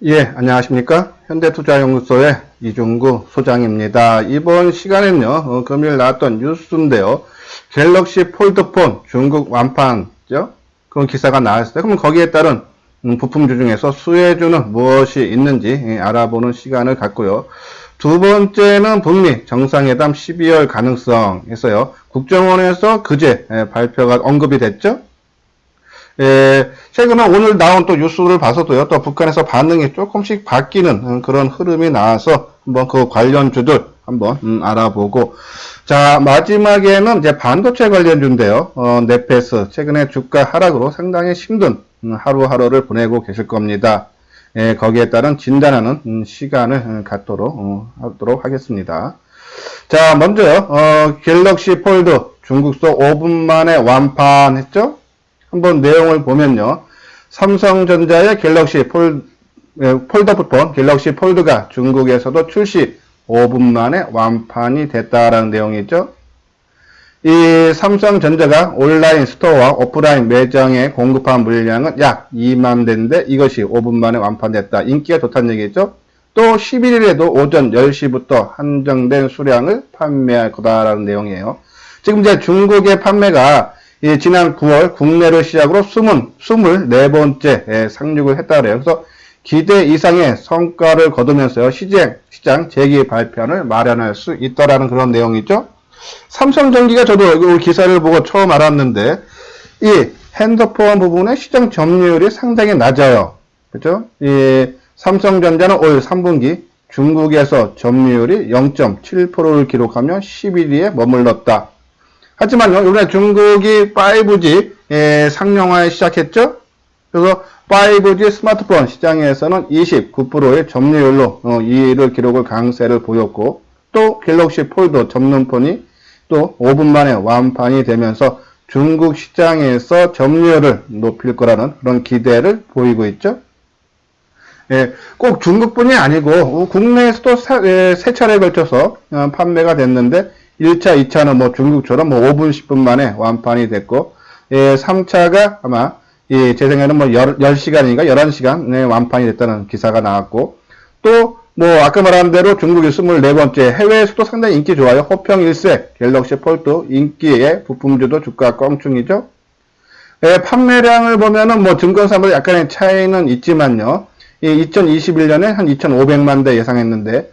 예, 안녕하십니까? 현대투자연구소의 이중구 소장입니다. 이번 시간에는요, 금요일 나왔던 뉴스인데요. 갤럭시 폴드폰 중국 완판죠? 그런 기사가 나왔어요. 그럼 거기에 따른 부품주 중에서 수혜주는 무엇이 있는지 알아보는 시간을 갖고요. 두 번째는 북미 정상회담 12월 가능성에서요. 국정원에서 그제 발표가 언급이 됐죠? 최근에 오늘 나온 또 뉴스를 봐서도요, 또 북한에서 반응이 조금씩 바뀌는 그런 흐름이 나와서 한번 그 관련주들 한번 알아보고, 자, 마지막에는 이제 반도체 관련주인데요, 네페스, 최근에 주가 하락으로 상당히 힘든 하루하루를 보내고 계실 겁니다. 거기에 따른 진단하는 시간을 갖도록 하겠습니다. 자, 먼저요, 갤럭시 폴드 중국서 5분 만에 완판했죠? 한번 내용을 보면요. 삼성전자의 갤럭시 폴더폰 갤럭시 폴드가 중국에서도 출시 5분 만에 완판이 됐다라는 내용이죠. 이 삼성전자가 온라인 스토어와 오프라인 매장에 공급한 물량은 약 2만 대인데 이것이 5분 만에 완판됐다. 인기가 좋다는 얘기죠. 또 11일에도 오전 10시부터 한정된 수량을 판매할 거다라는 내용이에요. 지금 이제 중국의 판매가 지난 9월 국내를 시작으로 24번째 상륙을 했다 그래요. 그래서 기대 이상의 성과를 거두면서 시장 재기 발표를 마련할 수 있다라는 그런 내용이죠. 삼성전기가 저도 이 기사를 보고 처음 알았는데 이 핸드폰 부분의 시장 점유율이 상당히 낮아요. 그렇죠? 이 삼성전자는 올 3분기 중국에서 점유율이 0.7%를 기록하며 11위에 머물렀다. 하지만요, 이번에 중국이 5G 상용화에 시작했죠? 그래서 5G 스마트폰 시장에서는 29%의 점유율로 2위를 기록을 강세를 보였고, 또 갤럭시 폴드 접는폰이 또 5분 만에 완판이 되면서 중국 시장에서 점유율을 높일 거라는 그런 기대를 보이고 있죠? 꼭 중국뿐이 아니고 국내에서도 세 차례에 걸쳐서 판매가 됐는데 1차, 2차는 뭐 중국처럼 뭐 5분, 10분 만에 완판이 됐고, 3차가 아마, 제 생각에는 뭐 10시간인가 11시간 완판이 됐다는 기사가 나왔고, 또, 뭐, 아까 말한 대로 중국이 24번째, 해외에서도 상당히 인기 좋아요. 호평 1세, 갤럭시 폴드, 인기의 부품주도 주가 껑충이죠. 판매량을 보면은 뭐 증권사마다 약간의 차이는 있지만요. 2021년에 한 2,500만 대 예상했는데,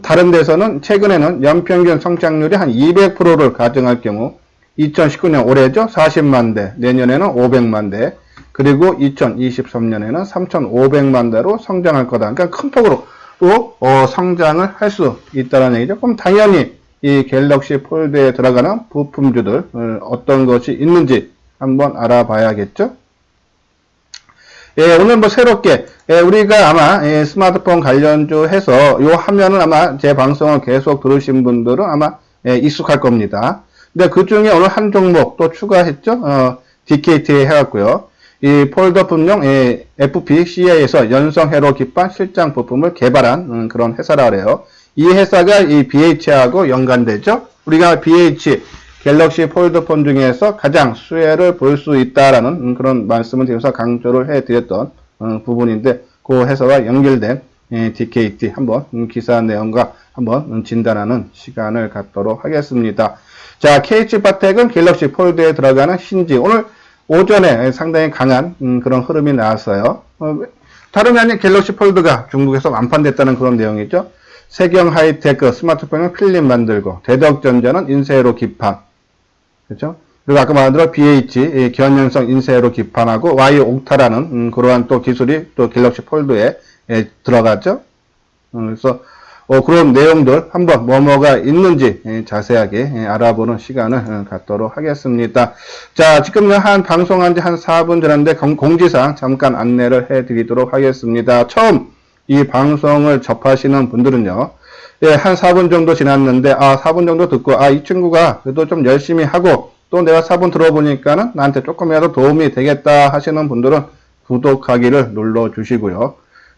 다른 데서는 최근에는 연평균 성장률이 한 200%를 가정할 경우 2019년 올해죠. 40만 대, 내년에는 500만 대, 그리고 2023년에는 3,500만 대로 성장할 거다. 그러니까 큰 폭으로 또 성장을 할 수 있다는 얘기죠. 그럼 당연히 이 갤럭시 폴드에 들어가는 부품주들 어떤 것이 있는지 한번 알아봐야겠죠. 오늘 뭐 새롭게 우리가 아마 스마트폰 관련주 해서 요 화면은 아마 제 방송을 계속 들으신 분들은 아마 익숙할 겁니다. 근데 그 중에 오늘 한 종목 또 추가했죠. DKT 해갖고요. 이 폴더폰용 FPCA에서 연성 회로 기판 실장 부품을 개발한 그런 회사라 그래요. 이 회사가 이 BH하고 연관되죠. 우리가 BH 갤럭시 폴드폰 중에서 가장 수혜를 볼 수 있다라는 그런 말씀을 드려서 강조를 해드렸던 부분인데 그 회사와 연결된 DKT 한번 기사 내용과 한번 진단하는 시간을 갖도록 하겠습니다. 자, KH바텍은 갤럭시 폴드에 들어가는 신지 오늘 오전에 상당히 강한 그런 흐름이 나왔어요. 다름이 아닌 갤럭시 폴드가 중국에서 완판됐다는 그런 내용이죠. 세경 하이테크 스마트폰은 필름 만들고 대덕전자는 인쇄로 기판 그렇죠? 그리고 아까 말한 대로 BH, 견연성 인쇄로 기판하고 Y옥타라는 그러한 또 기술이 또 갤럭시 폴드에 들어갔죠? 그래서 그런 내용들 한번 뭐가 있는지 자세하게 알아보는 시간을 갖도록 하겠습니다. 자, 지금 한 방송한 지 한 4분 전인데 공지사항 잠깐 안내를 해드리도록 하겠습니다. 처음 이 방송을 접하시는 분들은요. 한 4분 정도 지났는데, 4분 정도 듣고, 이 친구가 그래도 좀 열심히 하고, 또 내가 4분 들어보니까는 나한테 조금이라도 도움이 되겠다 하시는 분들은 구독하기를 눌러주시고요.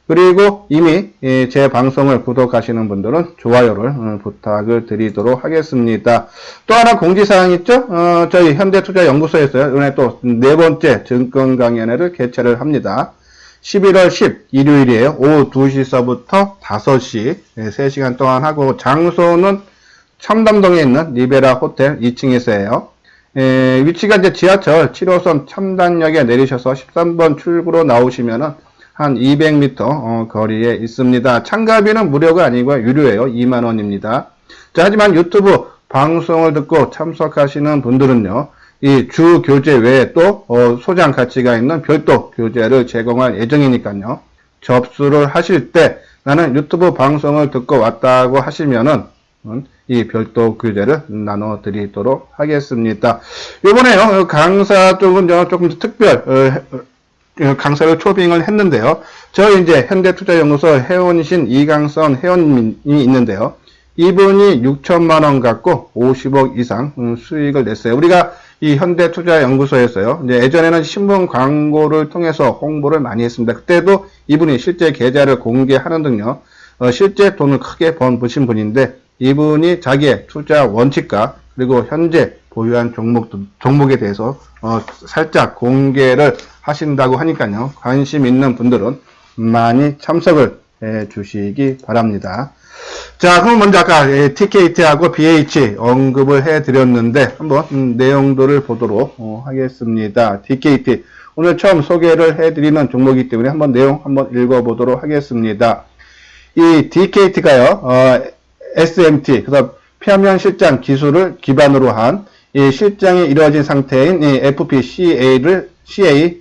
그리고 이미 제 방송을 구독하시는 분들은 좋아요를 부탁을 드리도록 하겠습니다. 또 하나 공지사항 있죠? 저희 현대투자연구소에서요. 이번에 또 4번째 증권 강연회를 개최를 합니다. 11월 10 일요일이에요. 오후 2시서부터 5시 3시간 동안 하고 장소는 첨담동에 있는 리베라 호텔 2층에서예요. 위치가 이제 지하철 7호선 첨단역에 내리셔서 13번 출구로 나오시면은 한 200m 거리에 있습니다. 참가비는 무료가 아니고요. 유료예요. 2만원입니다. 자, 하지만 유튜브 방송을 듣고 참석하시는 분들은요. 이 주 교재 외에 또 소장 가치가 있는 별도 교재를 제공할 예정이니까요. 접수를 하실 때 나는 유튜브 방송을 듣고 왔다고 하시면은 이 별도 교재를 나눠 드리도록 하겠습니다. 요번에요. 강사 쪽은 조금 특별 강사를 초빙을 했는데요. 저희 이제 현대투자연구소 회원이신 이강선 회원님이 있는데요. 이분이 6천만원 갖고 50억 이상 수익을 냈어요. 우리가 이 현대투자연구소에서요. 이제 예전에는 신문 광고를 통해서 홍보를 많이 했습니다. 그때도 이분이 실제 계좌를 공개하는 등요. 실제 돈을 크게 버신 분인데 이분이 자기의 투자 원칙과 그리고 현재 보유한 종목에 대해서 살짝 공개를 하신다고 하니까요. 관심 있는 분들은 많이 참석을 해 주시기 바랍니다. 자, 그럼 먼저 아까 TKT하고 BH 언급을 해 드렸는데 한번 내용들을 보도록 하겠습니다. TKT 오늘 처음 소개를 해 드리는 종목이기 때문에 한번 내용 한번 읽어 보도록 하겠습니다. 이 TKT가요. SMT 그래서 표면 실장 기술을 기반으로 한 이 실장이 이루어진 상태인 이 FPCA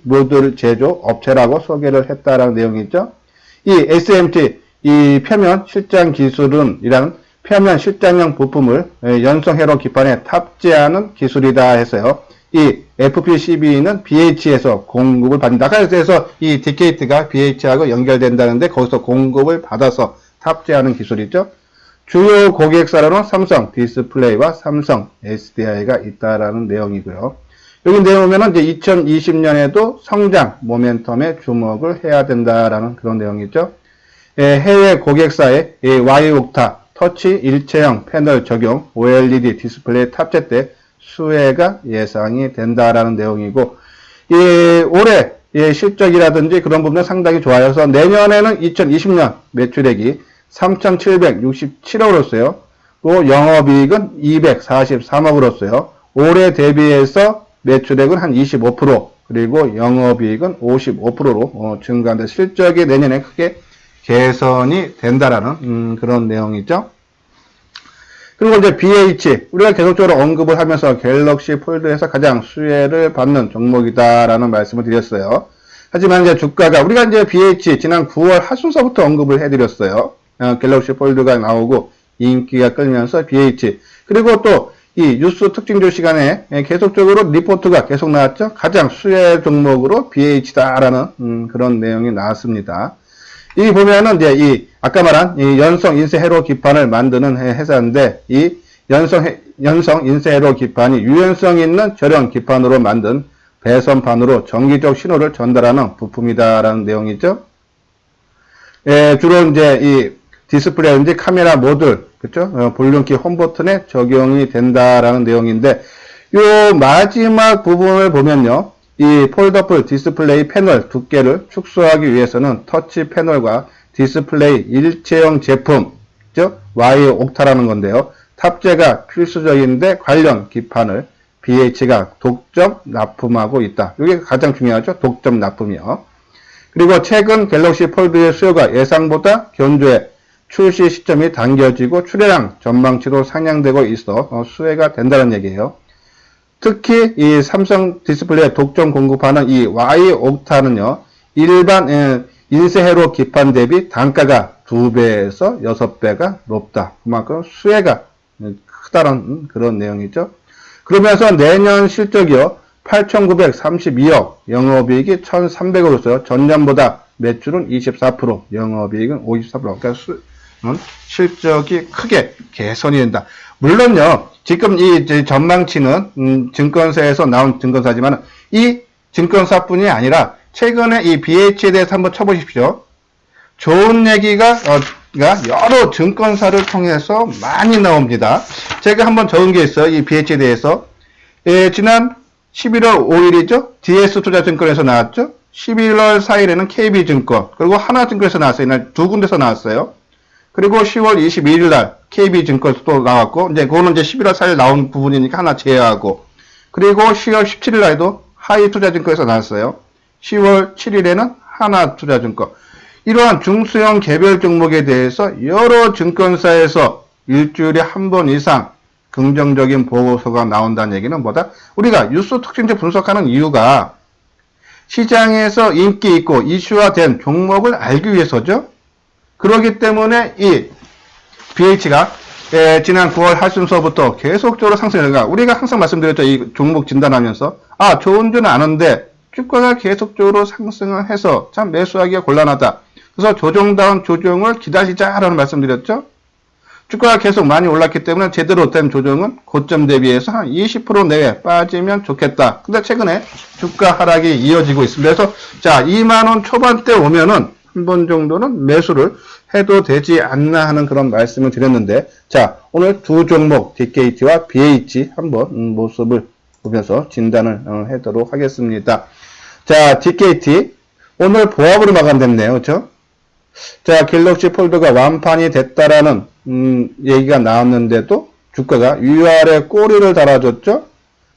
모듈 제조 업체라고 소개를 했다라는 내용이죠. 이 SMT 이 표면 실장 기술은 이란 표면 실장형 부품을 연성 회로 기판에 탑재하는 기술이다 해서요. 이 FPCB는 BH에서 공급을 받는다. 그래서 이 DKT가 BH하고 연결된다는데 거기서 공급을 받아서 탑재하는 기술이죠. 주요 고객사로는 삼성 디스플레이와 삼성 SDI가 있다라는 내용이고요. 여기 내용에는 이제 2020년에도 성장 모멘텀에 주목을 해야 된다라는 그런 내용이죠. 해외 고객사의 Y옥타 터치 일체형 패널 적용 OLED 디스플레이 탑재 때 수혜가 예상이 된다라는 내용이고, 올해 실적이라든지 그런 부분은 상당히 좋아요. 그래서 내년에는 2020년 매출액이 3,767억으로서요. 또 영업이익은 243억으로서요. 올해 대비해서 매출액은 한 25%, 그리고 영업이익은 55%로 증가한다. 실적이 내년에 크게 개선이 된다라는 그런 내용이죠. 그리고 이제 BH, 우리가 계속적으로 언급을 하면서 갤럭시 폴드에서 가장 수혜를 받는 종목이다라는 말씀을 드렸어요. 하지만 이제 주가가, 우리가 이제 BH 지난 9월 하순서부터 언급을 해드렸어요. 갤럭시 폴드가 나오고 인기가 끌면서 BH, 그리고 또 이 뉴스 특징주 시간에 계속적으로 리포트가 계속 나왔죠. 가장 수혜 종목으로 BH다라는 그런 내용이 나왔습니다. 이 보면은 이제 이 아까 말한 이 연성 인쇄 회로 기판을 만드는 회사인데, 이 연성 인쇄 회로 기판이 유연성 있는 절연 기판으로 만든 배선판으로 정기적 신호를 전달하는 부품이다라는 내용이죠. 주로 이제 이 디스플레이인지 카메라 모듈, 그렇죠? 볼륨키 홈 버튼에 적용이 된다라는 내용인데, 요 마지막 부분을 보면요. 이 폴더블 디스플레이 패널 두께를 축소하기 위해서는 터치 패널과 디스플레이 일체형 제품, 즉 Y옥타라는 건데요. 탑재가 필수적인데 관련 기판을 BH가 독점 납품하고 있다. 이게 가장 중요하죠. 독점 납품이요. 그리고 최근 갤럭시 폴드의 수요가 예상보다 견조해 출시 시점이 당겨지고 출하량 전망치도 상향되고 있어 수혜가 된다는 얘기예요. 특히 이 삼성 디스플레이 독점 공급하는 이 Y옥타는요, 일반 인쇄 회로 기판 대비 단가가 2배에서 6배가 높다. 그만큼 수혜가 크다는 그런 내용이죠. 그러면서 내년 실적이요, 8,932억, 영업이익이 1,300억으로서 전년보다 매출은 24%, 영업이익은 54%. 그러니까 실적이 크게 개선이 된다. 물론요, 지금 이 전망치는 증권사에서 나온 증권사지만 이 증권사뿐이 아니라 최근에 이 BH에 대해서 한번 쳐보십시오. 좋은 얘기가 여러 증권사를 통해서 많이 나옵니다. 제가 한번 적은 게 있어요. 이 BH에 대해서. 지난 11월 5일이죠. DS투자증권에서 나왔죠. 11월 4일에는 KB증권, 그리고 하나증권에서 나왔어요. 이날 두 군데서 나왔어요. 그리고 10월 21일 날 KB증권에서 또 나왔고, 이제 그거는 이제 11월 4일 나온 부분이니까 하나 제외하고, 그리고 10월 17일 날에도 하이투자증권에서 나왔어요. 10월 7일에는 하나투자증권. 이러한 중소형 개별 종목에 대해서 여러 증권사에서 일주일에 한 번 이상 긍정적인 보고서가 나온다는 얘기는 뭐다? 우리가 뉴스 특징적 분석하는 이유가 시장에서 인기 있고 이슈화된 종목을 알기 위해서죠. 그렇기 때문에 이 BH가 지난 9월 하순서부터 계속적으로 상승해가 우리가 항상 말씀드렸죠. 이 종목 진단하면서 좋은 줄은 아는데 주가가 계속적으로 상승을 해서 참 매수하기가 곤란하다. 그래서 조정다운 조정을 기다리자라는 말씀드렸죠. 주가가 계속 많이 올랐기 때문에 제대로 된 조정은 고점 대비해서 한 20% 내외 빠지면 좋겠다. 근데 최근에 주가 하락이 이어지고 있습니다. 그래서 자 2만원 초반대 오면은 한 번 정도는 매수를 해도 되지 않나 하는 그런 말씀을 드렸는데, 자 오늘 두 종목 DKT와 BH 한번 모습을 보면서 진단을 하도록 하겠습니다. 자 DKT 오늘 보합으로 마감됐네요. 그렇죠? 자 갤럭시 폴드가 완판이 됐다라는 얘기가 나왔는데도 주가가 위아래 꼬리를 달아줬죠.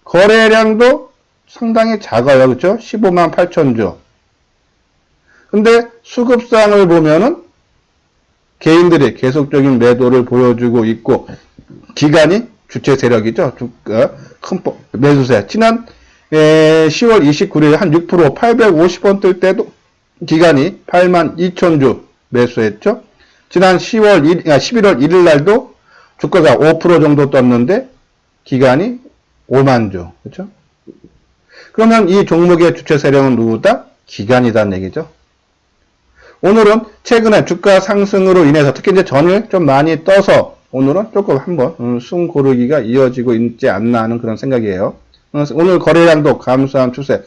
거래량도 상당히 작아요. 그렇죠? 15만 8천 주. 근데 수급상을 보면은 개인들이 계속적인 매도를 보여주고 있고, 기관이 주체 세력이죠. 주가 큰 매수세. 지난 10월 29일 한 6% 850원 뜰 때도 기관이 8만 2천 주 매수했죠. 지난 11월 1일 날도 주가가 5% 정도 떴는데 기관이 5만 주. 그렇죠? 그러면 이 종목의 주체 세력은 누구다? 기관이다는 얘기죠. 오늘은 최근에 주가 상승으로 인해서 특히 이제 전일 좀 많이 떠서 오늘은 조금 한번 숨 고르기가 이어지고 있지 않나 하는 그런 생각이에요. 오늘 거래량도 감소한 추세,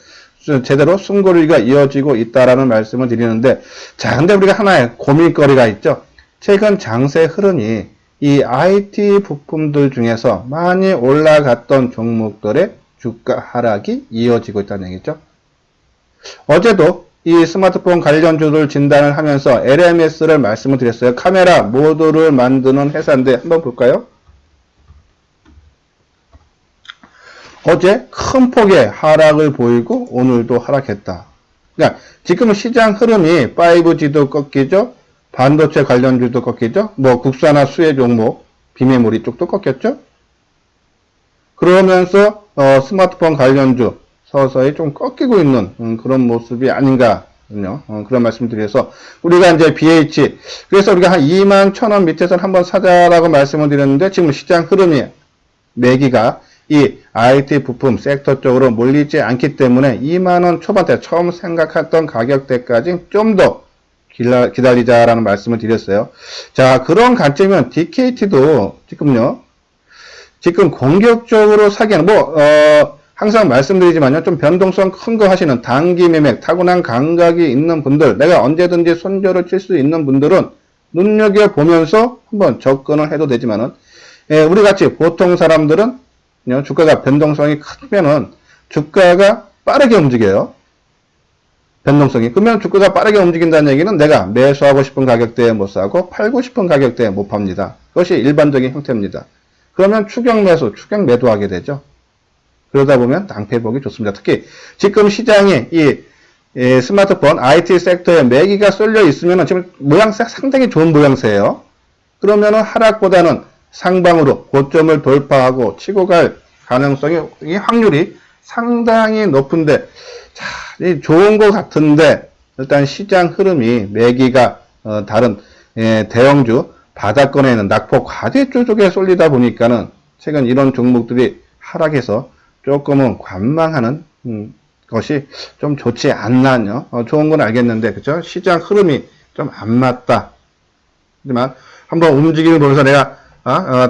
제대로 숨 고르기가 이어지고 있다라는 말씀을 드리는데, 자 근데 우리가 하나의 고민거리가 있죠. 최근 장세 흐름이 이 IT 부품들 중에서 많이 올라갔던 종목들의 주가 하락이 이어지고 있다는 얘기죠. 어제도 이 스마트폰 관련주를 진단을 하면서 LMS를 말씀을 드렸어요. 카메라 모듈을 만드는 회사인데 한번 볼까요? 어제 큰 폭의 하락을 보이고 오늘도 하락했다. 그러니까 지금 시장 흐름이 5G도 꺾이죠. 반도체 관련주도 꺾이죠. 뭐 국산화 수혜 종목, 비메모리 쪽도 꺾였죠. 그러면서 스마트폰 관련주 서서히 좀 꺾이고 있는 그런 모습이 아닌가 그런 말씀을 드려서 우리가 이제 BH, 그래서 우리가 한 2만 1,000원 밑에서 한번 사자라고 말씀을 드렸는데, 지금 시장 흐름이 매기가 이 IT 부품 섹터 쪽으로 몰리지 않기 때문에 2만원 초반대 처음 생각했던 가격대까지 좀 더 기다리자라는 말씀을 드렸어요. 자, 그런 관점이면 DKT도 지금 공격적으로 사기는 항상 말씀드리지만요, 좀 변동성 큰 거 하시는 단기 매매, 타고난 감각이 있는 분들, 내가 언제든지 손절을 칠 수 있는 분들은 눈여겨보면서 한번 접근을 해도 되지만은, 우리 같이 보통 사람들은 주가가 변동성이 크면은 주가가 빠르게 움직여요. 변동성이. 그러면 주가가 빠르게 움직인다는 얘기는 내가 매수하고 싶은 가격대에 못 사고 팔고 싶은 가격대에 못 팝니다. 그것이 일반적인 형태입니다. 그러면 추격 매수, 추격 매도하게 되죠. 그러다 보면 낭패 보기 좋습니다. 특히 지금 시장에 이 스마트폰 IT 섹터에 매기가 쏠려 있으면 지금 모양새 상당히 좋은 모양새예요. 그러면은 하락보다는 상방으로 고점을 돌파하고 치고 갈 가능성이, 이 확률이 상당히 높은데, 자, 좋은 것 같은데 일단 시장 흐름이 매기가 다른 대형주 바닥권에 있는 낙폭 과대주 쪽에 쏠리다 보니까는 최근 이런 종목들이 하락해서 조금은 관망하는 것이 좀 좋지 않나요? 좋은 건 알겠는데, 그죠? 시장 흐름이 좀 안 맞다. 하지만 한번 움직임을 보면서 내가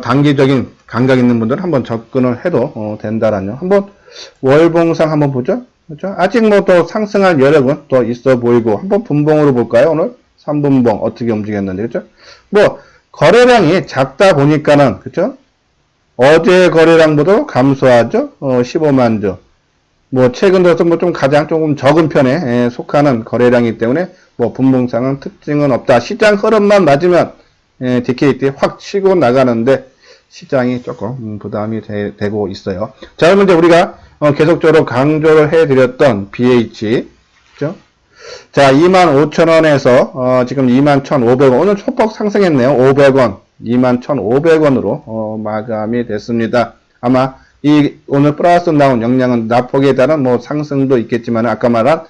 단기적인 감각 있는 분들은 한번 접근을 해도 된다라뇨. 한번 월봉상 한번 보죠. 그렇죠? 아직 뭐 더 상승할 여력은 더 있어 보이고, 한번 분봉으로 볼까요? 오늘 3분봉 어떻게 움직였는데, 그렇죠? 뭐 거래량이 작다 보니까는, 그렇죠? 어제 거래량보다 감소하죠. 15만 주. 뭐 최근 들어서 뭐 좀 가장 조금 적은 편에 속하는 거래량이기 때문에 뭐 분봉상은 특징은 없다. 시장 흐름만 맞으면 DKT 확 치고 나가는데 시장이 조금 부담이 되고 있어요. 자, 그러면 이제 우리가 계속적으로 강조를 해드렸던 BH, 그죠? 자, 25,000원에서 지금 21,500원, 오늘 소폭 상승했네요. 500원, 21,500원으로 마감이 됐습니다. 아마 오늘 플러스 나온 영향은 낙폭에 따른 뭐 상승도 있겠지만 아까 말한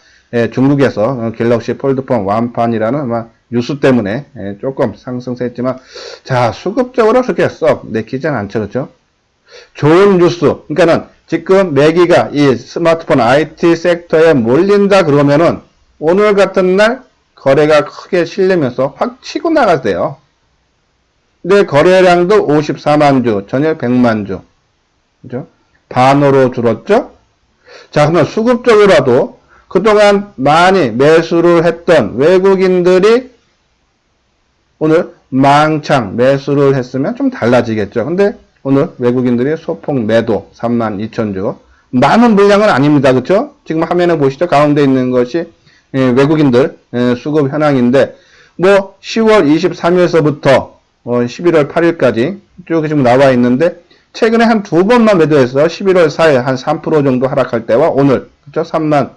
중국에서 갤럭시 폴드폰 완판이라는 아마 뉴스 때문에 조금 상승했지만 자, 수급적으로 그렇게 썩 내키진 않죠, 그렇죠? 좋은 뉴스, 그러니까는 지금 매기가 이 스마트폰 IT 섹터에 몰린다 그러면은 오늘 같은 날 거래가 크게 실리면서 확 치고 나갔대요. 근데 거래량도 54만 주, 전일 100만 주. 그죠? 반으로 줄었죠? 자, 그러면 수급적으로라도 그동안 많이 매수를 했던 외국인들이 오늘 망창 매수를 했으면 좀 달라지겠죠. 근데 오늘 외국인들이 소폭 매도 32,000주. 많은 물량은 아닙니다. 그쵸? 지금 화면에 보시죠. 가운데 있는 것이 외국인들 수급 현황인데 뭐 10월 23일서부터 11월 8일까지 쭉 지금 나와 있는데 최근에 한 두 번만 매도해서 11월 4일 한 3% 정도 하락할 때와 오늘 그쵸? 3만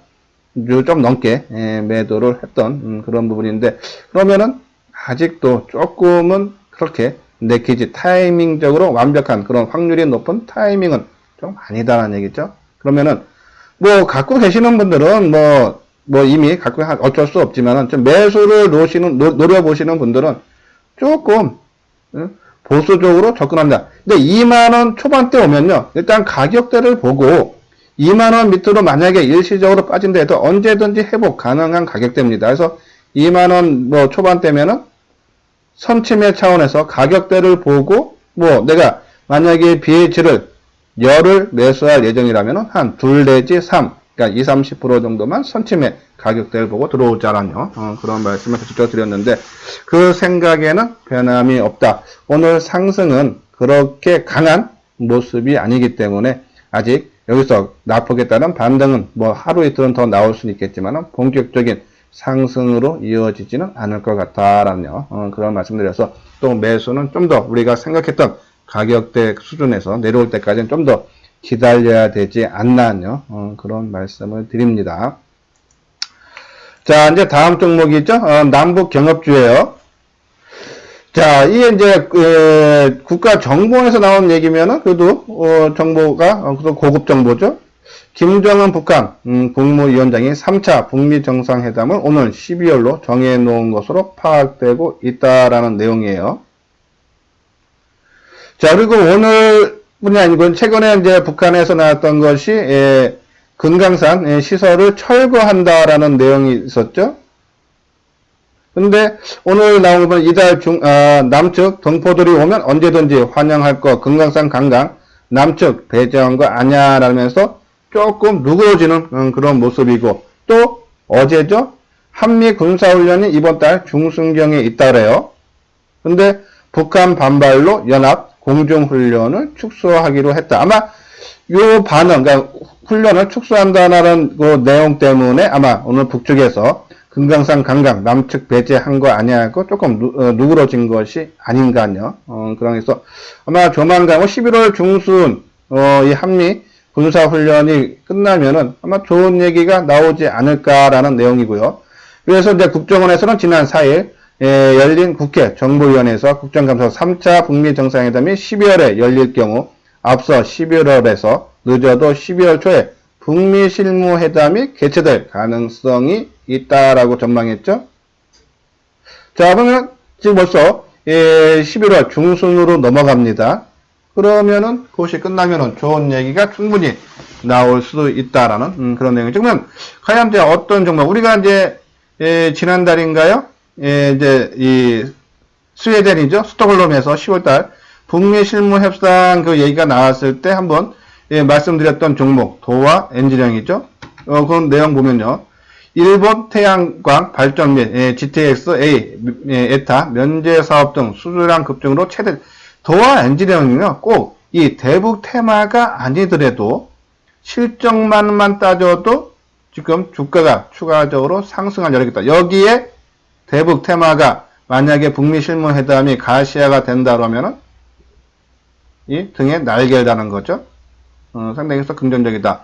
주 좀 넘게 매도를 했던 그런 부분인데 그러면은 아직도 조금은 그렇게 내키지 타이밍적으로 완벽한 그런 확률이 높은 타이밍은 좀 아니다라는 얘기죠. 그러면은 뭐 갖고 계시는 분들은 뭐 이미 갖고 어쩔 수 없지만은 좀 매수를 노려보시는 분들은 조금 보수적으로 접근합니다. 근데 2만원 초반대 오면요. 일단 가격대를 보고 2만원 밑으로 만약에 일시적으로 빠진다 해도 언제든지 회복 가능한 가격대입니다. 그래서 2만원 뭐 초반대면은 선침해 차원에서 가격대를 보고 뭐 내가 만약에 BH를 열을 매수할 예정이라면 한 둘 내지 3 그러니까 20-30% 정도만 선침해 가격대를 보고 들어오자라는 그런 말씀을 직접 드렸는데 그 생각에는 변함이 없다. 오늘 상승은 그렇게 강한 모습이 아니기 때문에 아직 여기서 낙폭에 따른 반등은 뭐 하루 이틀은 더 나올 수는 있겠지만 본격적인 상승으로 이어지지는 않을 것 같다라는 그런 말씀드려서 또 매수는 좀 더 우리가 생각했던 가격대 수준에서 내려올 때까지는 좀 더 기다려야 되지 않나요? 그런 말씀을 드립니다. 자, 이제 다음 종목이죠. 남북 경협주예요. 자, 이게 이제 국가 정보에서 나온 얘기면은 그래도 정보가 그래도 고급 정보죠. 김정은 북한 국무위원장이 3차 북미 정상회담을 오늘 12월로 정해놓은 것으로 파악되고 있다라는 내용이에요. 자, 그리고 오늘뿐이 아니고 최근에 이제 북한에서 나왔던 것이 금강산 시설을 철거한다라는 내용이 있었죠. 근데 오늘 나온 건 이달 남측 동포들이 오면 언제든지 환영할 거 금강산 관광 남측 배제한 거 아냐라면서 조금 누그러지는 그런 모습이고 또 어제죠. 한미 군사훈련이 이번 달 중순경에 있다래요. 근데 북한 반발로 연합 공중훈련을 축소하기로 했다. 아마 요 반응, 그러니까 훈련을 축소한다는 그 내용 때문에 아마 오늘 북측에서 금강산 관광 남측 배제한 거 아니냐고 조금 누그러진 것이 아닌가요. 그러면서 아마 조만간 11월 중순 이 한미 군사훈련이 끝나면은 아마 좋은 얘기가 나오지 않을까라는 내용이고요. 그래서 이제 국정원에서는 지난 4일 열린 국회 정보위원회에서 국정감사 3차 북미 정상회담이 12월에 열릴 경우 앞서 11월에서 늦어도 12월 초에 북미 실무회담이 개최될 가능성이 있다라고 전망했죠. 자, 그러면 지금 벌써 11월 중순으로 넘어갑니다. 그러면은 그것이 끝나면은 좋은 얘기가 충분히 나올 수도 있다라는 그런 내용이죠. 그러면 과연 이제 어떤 종목 우리가 이제 지난달인가요? 이제 이 스웨덴이죠. 스톡홀름에서 10월달 북미 실무 협상 그 얘기가 나왔을 때 한번 말씀드렸던 종목 도화 엔지니어링이죠. 그런 내용 보면요. 일본 태양광 발전 및 GTX-A 에타 면제 사업 등 수주량 급증으로 최대 도화 엔지니어링은요. 꼭 이 대북 테마가 아니더라도 실적만만 따져도 지금 주가가 추가적으로 상승할 여력이 있다. 여기에 대북 테마가 만약에 북미 실무회담이 가시화가 된다 그러면은 이 등에 날개를 다는 거죠. 상당히 긍정적이다.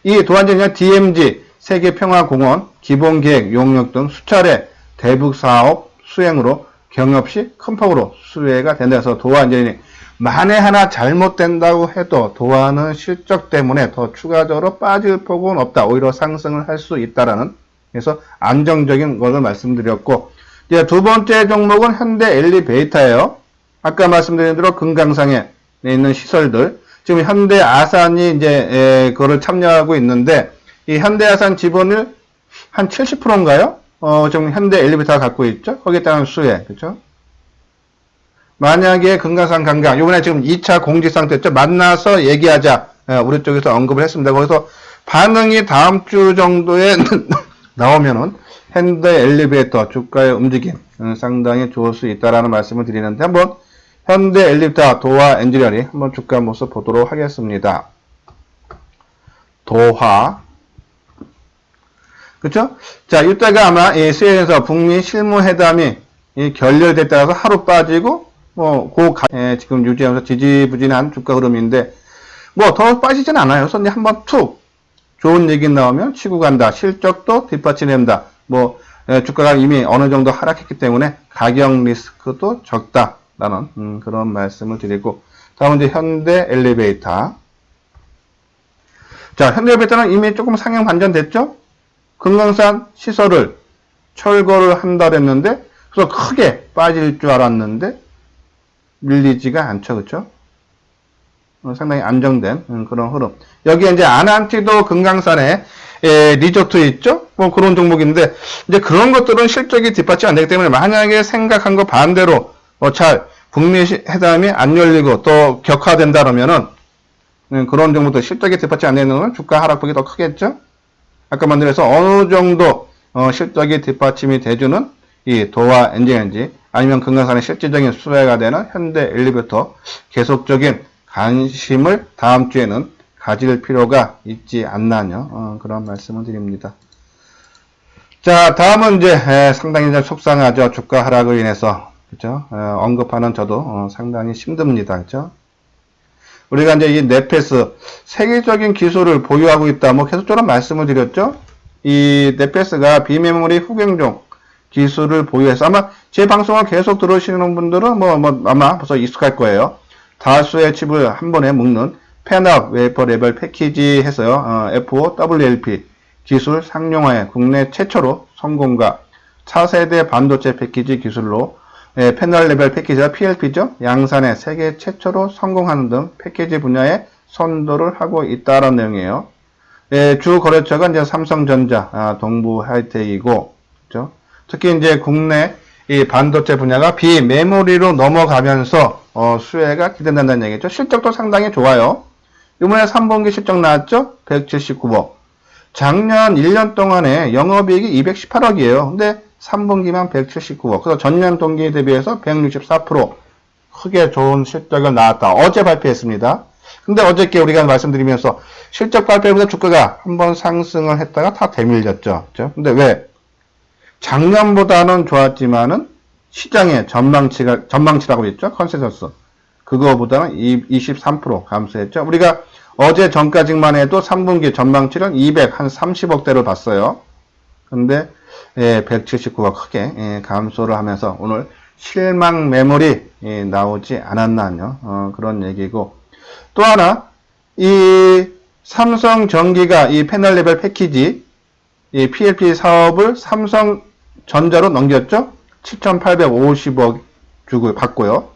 이 도안전이나 DMZ 세계평화공원 기본계획 용역 등 수차례 대북 사업 수행으로 경협시 큰 폭으로 수혜가 된다 해서 도안전이 만에 하나 잘못된다고 해도 도안은 실적 때문에 더 추가적으로 빠질 폭은 없다. 오히려 상승을 할 수 있다라는 그래서 안정적인 것을 말씀드렸고 이제 두 번째 종목은 현대 엘리베이터예요. 아까 말씀드린 대로 금강산에 있는 시설들 지금 현대 아산이 이제 그거를 참여하고 있는데 이 현대 아산 지분을 한 70%인가요? 지금 현대 엘리베이터가 갖고 있죠. 거기에 따른 수혜 그렇죠? 만약에 금강산 강강 이번에 지금 2차 공지상 됐죠. 만나서 얘기하자 우리 쪽에서 언급을 했습니다. 거기서 반응이 다음 주 정도에 나오면은 현대 엘리베이터 주가의 움직임 상당히 좋을 수 있다라는 말씀을 드리는데 한번 현대 엘리베이터 도화 엔지니어링 한번 주가 모습 보도록 하겠습니다. 도화 그렇죠? 자 이따가 아마 이 수혜에서 북미 실무회담이 결렬됐다 따라서 하루 빠지고 지금 유지하면서 지지부진한 주가 흐름인데 뭐 더 빠지진 않아요. 손님 한번 툭 좋은 얘기 나오면 치고 간다. 실적도 뒷받침된다. 주가가 이미 어느 정도 하락했기 때문에 가격 리스크도 적다라는 그런 말씀을 드리고 다음은 이제 현대 엘리베이터. 자, 현대 엘리베이터는 이미 조금 상향 반전됐죠? 금강산 시설을 철거를 한다 그랬는데 그래서 크게 빠질 줄 알았는데 밀리지가 않죠. 그렇죠? 상당히 안정된 그런 흐름. 여기에 이제 아난티도 금강산에 리조트 있죠? 그런 종목인데 이제 그런 것들은 실적이 뒷받침 안 되기 때문에 만약에 생각한 거 반대로 잘 북미 회담이 안 열리고 또 격화된다 그러면은 그런 종목도 실적이 뒷받침 안 되는 건 주가 하락폭이 더 크겠죠? 아까 말씀드려서 어느 정도 실적이 뒷받침이 돼주는 이 도화 엔진인지 아니면 금강산의 실질적인 수혜가 되는 현대 엘리베이터 계속적인 관심을 다음 주에는 가질 필요가 있지 않나요? 그런 말씀을 드립니다. 자, 다음은 이제 상당히 속상하죠. 주가 하락을 인해서 그렇죠? 언급하는 저도 상당히 힘듭니다. 그렇죠? 우리가 이제 이 네페스 세계적인 기술을 보유하고 있다. 계속적으로 말씀을 드렸죠. 이 네페스가 비메모리 후경종 기술을 보유해서 아마 제 방송을 계속 들으시는 분들은 아마 벌써 익숙할 거예요. 다수의 칩을 한 번에 묶는 팬업 웨이퍼 레벨 패키지 해서요. FOWLP 기술 상용화에 국내 최초로 성공과 차세대 반도체 패키지 기술로 패널 레벨 패키지가 PLP죠. 양산에 세계 최초로 성공하는 등 패키지 분야에 선도를 하고 있다는 내용이에요. 주 거래처가 이제 삼성전자, 동부 하이텍이고, 그렇죠? 특히 이제 국내 이 반도체 분야가 비메모리로 넘어가면서 수혜가 기대된다는 얘기죠. 실적도 상당히 좋아요. 이번에 3분기 실적 나왔죠? 179억. 작년 1년 동안에 영업이익이 218억이에요. 근데 3분기만 179억. 그래서 전년 동기 대비해서 164% 크게 좋은 실적을 나왔다. 어제 발표했습니다. 근데 어저께 우리가 말씀드리면서 실적 발표보다 주가가 한번 상승을 했다가 다 대밀렸죠. 그렇죠? 근데 왜? 작년보다는 좋았지만은 시장의 전망치라고 했죠. 컨센서스. 그거보다는 23% 감소했죠. 우리가 어제 전까지만 해도 3분기 전망치를 230억대로 봤어요. 근데 179가 크게 감소를 하면서 오늘 실망 매물이 나오지 않았나요? 그런 얘기고 또 하나 이 삼성전기가 이 패널 레벨 패키지 이 PLP 사업을 삼성전자로 넘겼죠. 7,850억 주고 받고요.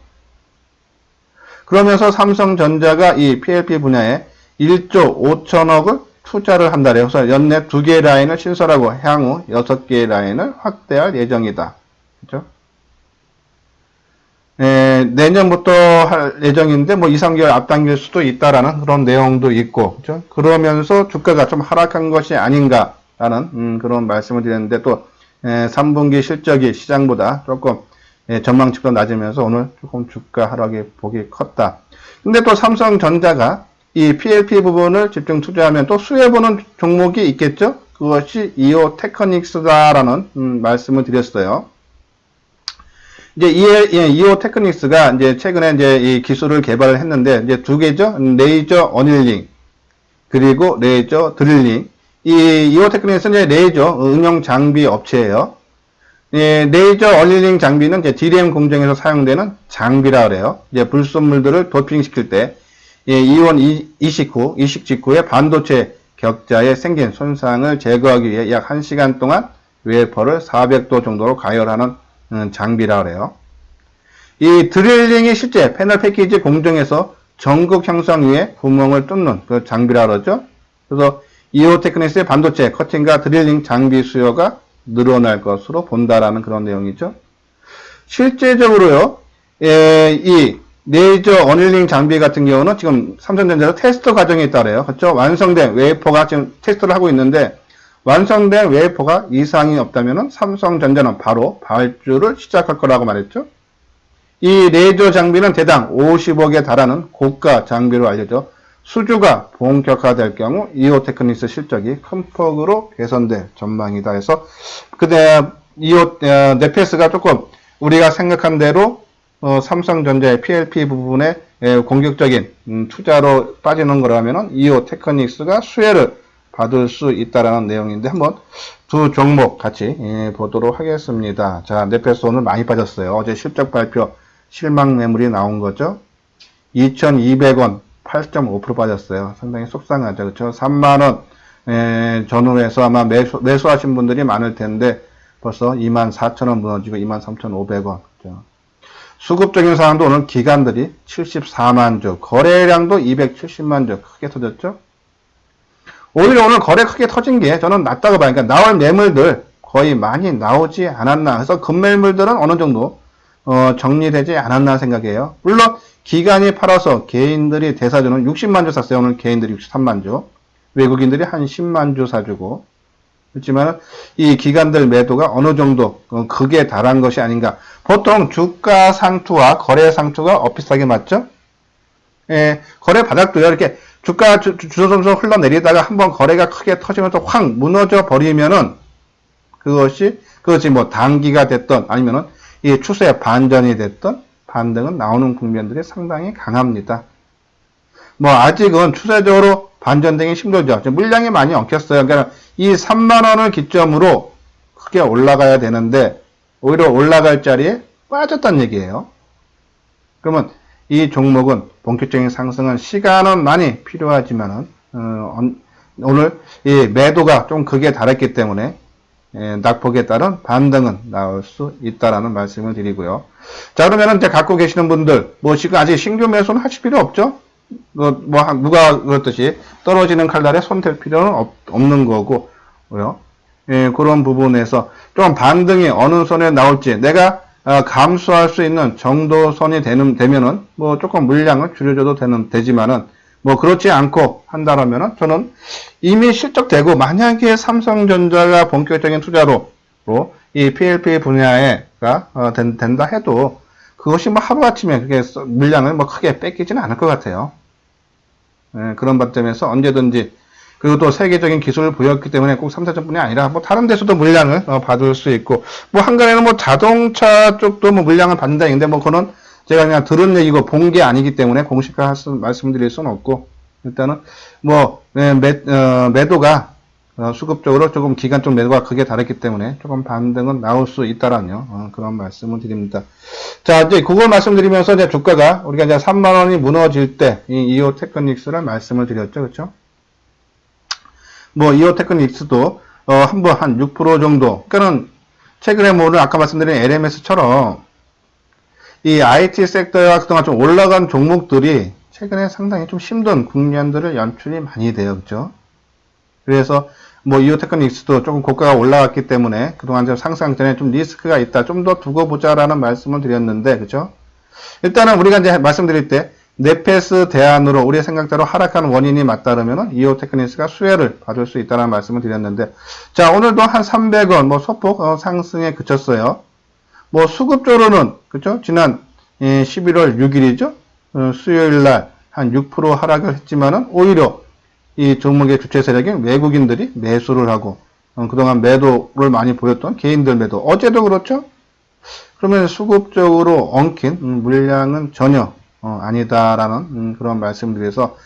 그러면서 삼성전자가 이 PLP 분야에 1조 5천억을 투자를 한다래요. 그래서 연내 2개의 라인을 신설하고 향후 6개의 라인을 확대할 예정이다. 그렇죠? 내년부터 할 예정인데 2, 3개월 앞당길 수도 있다라는 그런 내용도 있고, 그렇죠? 그러면서 주가가 좀 하락한 것이 아닌가라는 그런 말씀을 드렸는데 또 3분기 실적이 시장보다 조금 전망치가 낮으면서 오늘 조금 주가 하락의 폭이 컸다. 근데 또 삼성전자가 이 PLP 부분을 집중 투자하면 또 수혜 보는 종목이 있겠죠? 그것이 이오 테크닉스다라는 말씀을 드렸어요. 이제 이오 테크닉스가 이제 최근에 이제 이 기술을 개발을 했는데 이제 두 개죠. 레이저 어닐링 그리고 레이저 드릴링. 이 이오 테크닉스는 이제 레이저 응용 장비 업체예요. 예, 레이저 어닐링 장비는 이제 DRAM 공정에서 사용되는 장비라 그래요. 이제 불순물들을 도핑시킬 때 이온 이식 직후에 반도체 격자에 생긴 손상을 제거하기 위해 약 1시간 동안 웨퍼를 400도 정도로 가열하는 장비라 그래요. 이 드릴링이 실제 패널 패키지 공정에서 전극 형상 위에 구멍을 뚫는 그 장비라 그러죠. 그래서 이오 테크닉스의 반도체 커팅과 드릴링 장비 수요가 늘어날 것으로 본다라는 그런 내용이죠. 실제적으로요, 이 레이저 어닐링 장비 같은 경우는 지금 삼성전자에서 테스트 과정에 있다래요. 그렇죠? 완성된 웨이퍼가 지금 테스트를 하고 있는데 완성된 웨이퍼가 이상이 없다면 삼성전자는 바로 발주를 시작할 거라고 말했죠. 이 레이저 장비는 대당 50억에 달하는 고가 장비로 알려져 수주가 본격화될 경우 이오 테크닉스 실적이 큰 폭으로 개선될 전망이다 해서 그때 이오 네페스가 조금 우리가 생각한 대로 삼성전자의 PLP 부분에 공격적인 투자로 빠지는 거라면 이오 테크닉스가 수혜를 받을 수 있다라는 내용인데 한번 두 종목 같이 보도록 하겠습니다. 자, 네페스 오늘 많이 빠졌어요. 어제 실적 발표 실망 매물이 나온 거죠. 2,200원 8.5% 빠졌어요. 상당히 속상하죠. 그렇죠? 3만원 전후에서 아마 매수하신 분들이 많을 텐데 벌써 24,000원 무너지고 23,500원. 그렇죠? 수급적인 상황도 오늘 기관들이 74만 주, 거래량도 270만 주 크게 터졌죠. 오히려 오늘 거래 크게 터진 게 저는 낫다고 봐요. 그러니까 나올 매물들 거의 많이 나오지 않았나. 그래서 급매물들은 어느 정도 정리되지 않았나 생각해요. 물론 기관이 팔아서 개인들이 대사주는 60만 주 샀어요. 오늘 개인들이 63만 주. 외국인들이 한 10만 주 사주고. 그렇지만 이 기관들 매도가 어느 정도 극에 달한 것이 아닌가. 보통 주가 상투와 거래 상투가 비슷하게 맞죠? 예, 거래 바닥도요. 이렇게 주가 주소점수 흘러내리다가 한번 거래가 크게 터지면서 확 무너져 버리면은 그것이 뭐 단기가 됐던 아니면은 이 추세 반전이 됐던 반등은 나오는 국면들이 상당히 강합니다. 뭐 아직은 추세적으로 반전되기 힘들죠. 물량이 많이 엉켰어요. 그러니까 이 3만원을 기점으로 크게 올라가야 되는데 오히려 올라갈 자리에 빠졌다는 얘기예요. 그러면 이 종목은 본격적인 상승은 시간은 많이 필요하지만은 오늘 이 매도가 좀 극에 달했기 때문에 낙폭에 따른 반등은 나올 수 있다라는 말씀을 드리고요. 자, 그러면은 이제 갖고 계시는 분들, 뭐 지금 아직 신규 매수는 하실 필요 없죠? 누가 그렇듯이 떨어지는 칼날에 손댈 필요는 없는 거고요. 예, 그런 부분에서 좀 반등이 어느 선에 나올지 내가 감수할 수 있는 정도 선이 되면은 뭐 조금 물량을 줄여줘도 되지만은 뭐 그렇지 않고 한다라면은 저는 이미 실적되고 만약에 삼성전자가 본격적인 투자로 이 PLP 분야에가 된다 해도 그것이 뭐 하루아침에 그게 물량을 뭐 크게 뺏기지는 않을 것 같아요. 예, 그런 관점에서 언제든지 그리고 또 세계적인 기술을 보였기 때문에 꼭 삼성전자뿐이 아니라 뭐 다른 데서도 물량을 받을 수 있고 뭐 한간에는 뭐 자동차 쪽도 뭐 물량을 받는다 했는데 뭐 그거는 제가 그냥 들은 얘기고 본 게 아니기 때문에 공식화 말씀드릴 수는 없고 일단은 뭐 매도가 수급적으로 조금 기간 쪽 매도가 크게 다르기 때문에 조금 반등은 나올 수 있다라는 그런 말씀을 드립니다. 자, 이제 그걸 말씀드리면서 이제 주가가 우리가 이제 3만 원이 무너질 때 이 이오 테크닉스를 말씀을 드렸죠, 그렇죠? 뭐 이오 테크닉스도 한번 한 6% 정도. 그러니까는 최근에 뭐 오늘 아까 말씀드린 LMS처럼 이 IT 섹터와 그동안 좀 올라간 종목들이 최근에 상당히 좀 힘든 국면들을 연출이 많이 돼요. 그죠? 그래서 뭐 이오 테크닉스도 조금 고가가 올라갔기 때문에 그동안 좀 상승 전에 좀 리스크가 있다. 좀 더 두고 보자라는 말씀을 드렸는데, 그죠? 일단은 우리가 이제 말씀드릴 때 네페스 대안으로 우리의 생각대로 하락하는 원인이 맞다르면은 이오 테크닉스가 수혜를 받을 수 있다는 말씀을 드렸는데, 자, 오늘도 한 300원 뭐 소폭 상승에 그쳤어요. 뭐 수급적으로는 그죠? 지난 11월 6일이죠? 수요일 날 한 6% 하락을 했지만은 오히려 이 종목의 주체 세력인 외국인들이 매수를 하고 그동안 매도를 많이 보였던 개인들 매도 어제도 그렇죠? 그러면 수급적으로 엉킨 물량은 전혀 아니다라는 그런 말씀드려서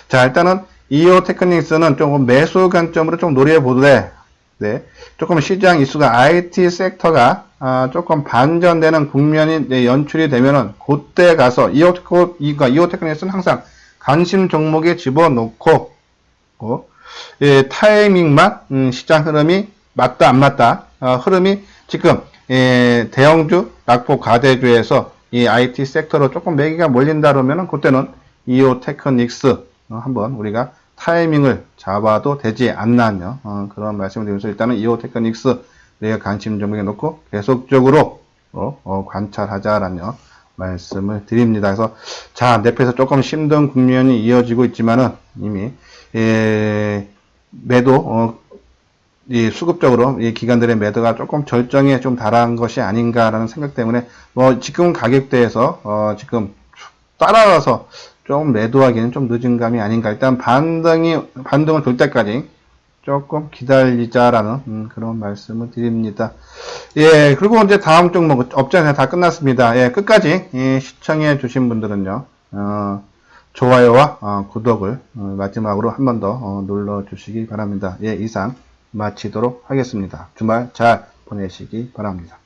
자 일단은 이오 테크닉스는 조금 매수 관점으로 좀 노려보되 네, 조금 시장 이슈가 IT 섹터가 조금 반전되는 국면이 연출이 되면은 그때 가서 이오 테크닉스는 항상 관심 종목에 집어넣고 예, 타이밍만 시장 흐름이 맞다 안 맞다 흐름이 지금 대형주 낙폭 과대주에서 이 IT 섹터로 조금 매기가 몰린다 그러면은 그때는 이오 테크닉스 한번 우리가 타이밍을 잡아도 되지 않나요? 그런 말씀을 드리면서 일단은 이오 테크닉스 내가 관심 종목에 놓고 계속적으로 관찰하자라는 말씀을 드립니다. 그래서 자 nep에서 조금 힘든 국면이 이어지고 있지만은 이미 매도 이 수급적으로 이 기관들의 매도가 조금 절정에 좀 달한 것이 아닌가라는 생각 때문에 뭐 지금 가격대에서 지금 따라가서 좀 매도하기는 좀 늦은 감이 아닌가. 일단 반등을 돌 때까지 조금 기다리자라는 그런 말씀을 드립니다. 예, 그리고 이제 다음 종목 업장이 다 끝났습니다. 예, 끝까지 시청해 주신 분들은요, 좋아요와 구독을 마지막으로 한 번 더 눌러 주시기 바랍니다. 예, 이상 마치도록 하겠습니다. 주말 잘 보내시기 바랍니다.